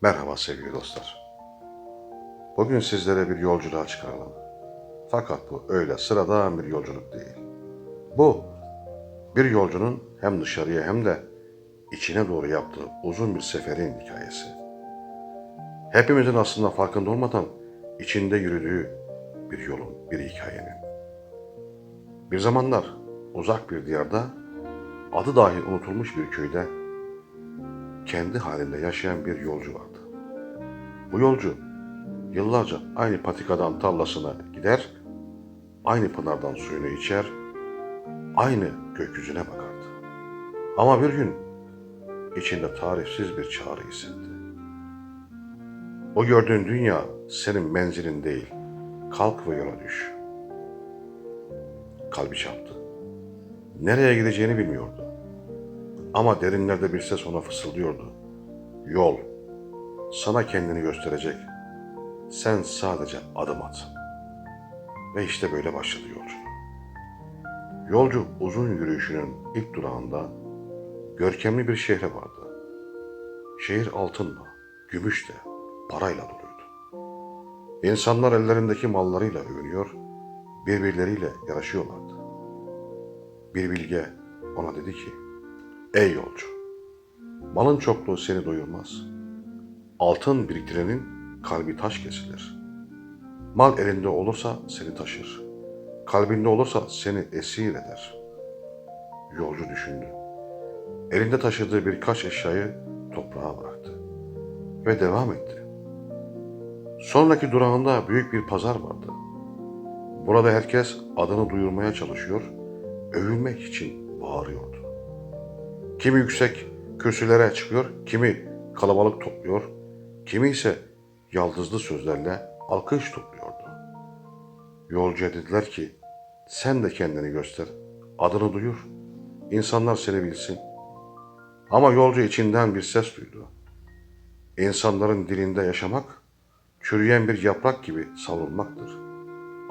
Merhaba sevgili dostlar. Bugün sizlere bir yolculuğa çıkaralım. Fakat bu öyle sıradan bir yolculuk değil. Bu bir yolcunun hem dışarıya hem de içine doğru yaptığı uzun bir seferin hikayesi. Hepimizin aslında farkında olmadan içinde yürüdüğü bir yolun, bir hikayenin. Bir zamanlar uzak bir diyarda adı dahi unutulmuş bir köyde kendi halinde yaşayan bir yolcu vardı. Bu yolcu yıllarca aynı patikadan tarlasına gider, aynı pınardan suyunu içer, aynı gökyüzüne bakardı. Ama bir gün içinde tarifsiz bir çağrı hissetti. O gördüğün dünya senin menzilin değil, kalk ve yola düş. Kalbi çarptı. Nereye gideceğini bilmiyordu. Ama derinlerde bir ses ona fısıldıyordu. Yol, sana kendini gösterecek. Sen sadece adım at. Ve işte böyle başladı yolcu. Yolcu uzun yürüyüşünün ilk durağında görkemli bir şehre vardı. Şehir altınla, gümüşle, parayla doluydu. İnsanlar ellerindeki mallarıyla övünüyor, birbirleriyle yarışıyorlardı. Bir bilge ona dedi ki, ey yolcu, malın çokluğu seni doyurmaz. Altın biriktirenin kalbi taş kesilir. Mal elinde olursa seni taşır. Kalbinde olursa seni esir eder. Yolcu düşündü. Elinde taşıdığı birkaç eşyayı toprağa bıraktı ve devam etti. Sonraki durağında büyük bir pazar vardı. Burada herkes adını duyurmaya çalışıyor, övülmek için bağırıyordu. Kimi yüksek kürsülere çıkıyor, kimi kalabalık topluyor, kimi ise yaldızlı sözlerle alkış topluyordu. Yolcuya dediler ki, sen de kendini göster, adını duyur, insanlar seni bilsin. Ama yolcu içinden bir ses duydu. İnsanların dilinde yaşamak, çürüyen bir yaprak gibi savrulmaktır.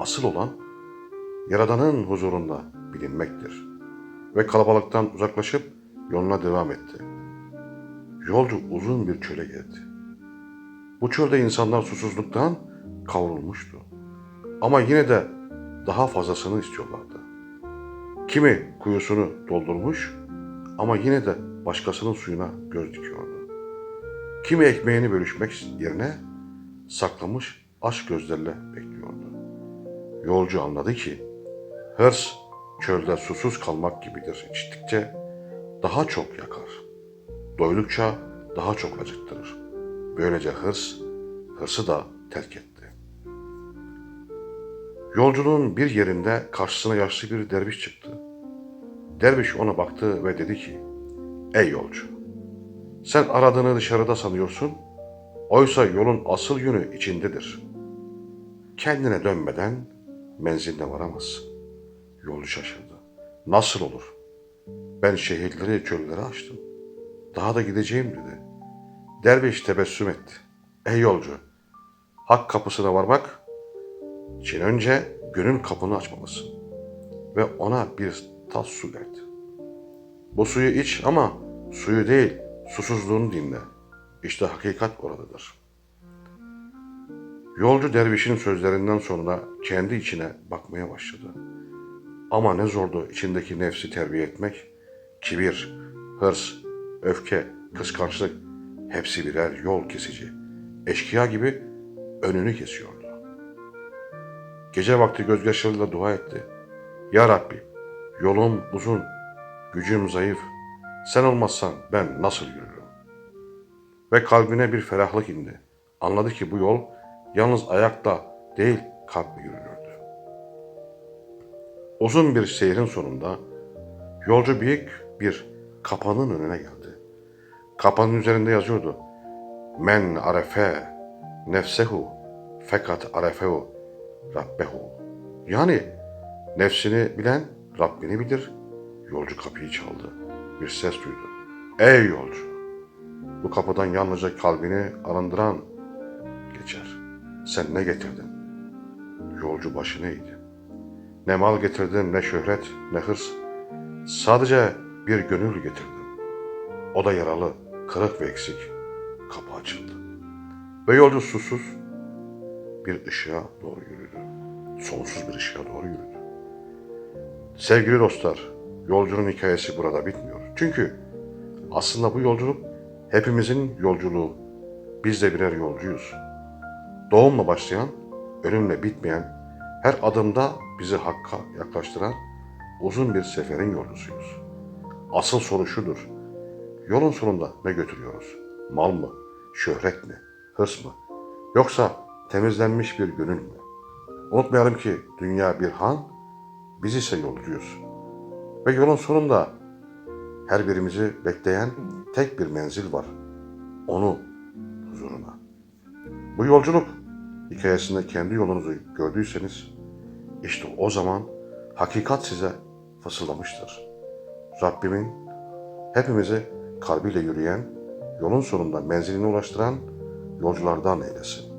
Asıl olan, Yaradan'ın huzurunda bilinmektir. Ve kalabalıktan uzaklaşıp yoluna devam etti. Yolcu uzun bir çöle geldi. Bu çölde insanlar susuzluktan kavrulmuştu. Ama yine de daha fazlasını istiyorlardı. Kimi kuyusunu doldurmuş ama yine de başkasının suyuna göz dikiyordu. Kimi ekmeğini bölüşmek yerine saklamış aç gözlerle bekliyordu. Yolcu anladı ki hırs çölde susuz kalmak gibidir. İçtikçe daha çok yakar. Doydukça daha çok acıktırır. Böylece hırsı da terk etti. Yolculuğun bir yerinde karşısına yaşlı bir derviş çıktı. Derviş ona baktı ve dedi ki, ey yolcu, sen aradığını dışarıda sanıyorsun, oysa yolun asıl yönü içindedir. Kendine dönmeden menziline varamazsın. Yolcu şaşırdı. Nasıl olur? Ben şehirleri, çölleri aştım. Daha da gideceğim dedi. Derviş tebessüm etti. Ey yolcu, hak kapısına varmak için önce gönül kapını açmalısın. Ve ona bir tas su verdi. Bu suyu iç ama suyu değil, susuzluğunu dinle. İşte hakikat oradadır. Yolcu dervişin sözlerinden sonra kendi içine bakmaya başladı. Ama ne zordu içindeki nefsi terbiye etmek. Kibir, hırs, öfke, kıskançlık hepsi birer yol kesici. Eşkıya gibi önünü kesiyordu. Gece vakti gözyaşlarıyla dua etti. Ya Rabbi, yolum uzun, gücüm zayıf. Sen olmazsan ben nasıl yürürüm? Ve kalbine bir ferahlık indi. Anladı ki bu yol yalnız ayakta değil kalple yürünürdü. Uzun bir seyrin sonunda yolcu büyük bir kapanın önüne geldi. Kapanın üzerinde yazıyordu. Men arefe nefsehu fakat arefehu rabbehu. Yani nefsini bilen Rabbini bilir. Yolcu kapıyı çaldı. Bir ses duydu. Ey yolcu! Bu kapıdan yalnızca kalbini arındıran geçer. Sen ne getirdin? Yolcu başını eğdi. Ne mal getirdim, ne şöhret, ne hırs. Sadece bir gönül getirdim. O da yaralı, kırık ve eksik. Kapı açıldı. Ve yolcu susuz bir ışığa doğru yürüdü. Sonsuz bir ışığa doğru yürüdü. Sevgili dostlar, yolcunun hikayesi burada bitmiyor. Çünkü aslında bu yolculuk hepimizin yolculuğu. Biz de birer yolcuyuz. Doğumla başlayan, ölümle bitmeyen, her adımda bizi Hakk'a yaklaştıran uzun bir seferin yolcusuyuz. Asıl soru şudur: yolun sonunda ne götürüyoruz? Mal mı? Şöhret mi? Hırs mı? Yoksa temizlenmiş bir gönül mü? Unutmayalım ki dünya bir han, biz ise yolcuyuz. Ve yolun sonunda her birimizi bekleyen tek bir menzil var. Onu huzuruna. Bu yolculuk hikayesinde kendi yolunuzu gördüyseniz işte o zaman hakikat size fısıldamıştır. Rabbimin hepimizi kalbiyle yürüyen, yolun sonunda menziline ulaştıran yolculardan eylesin.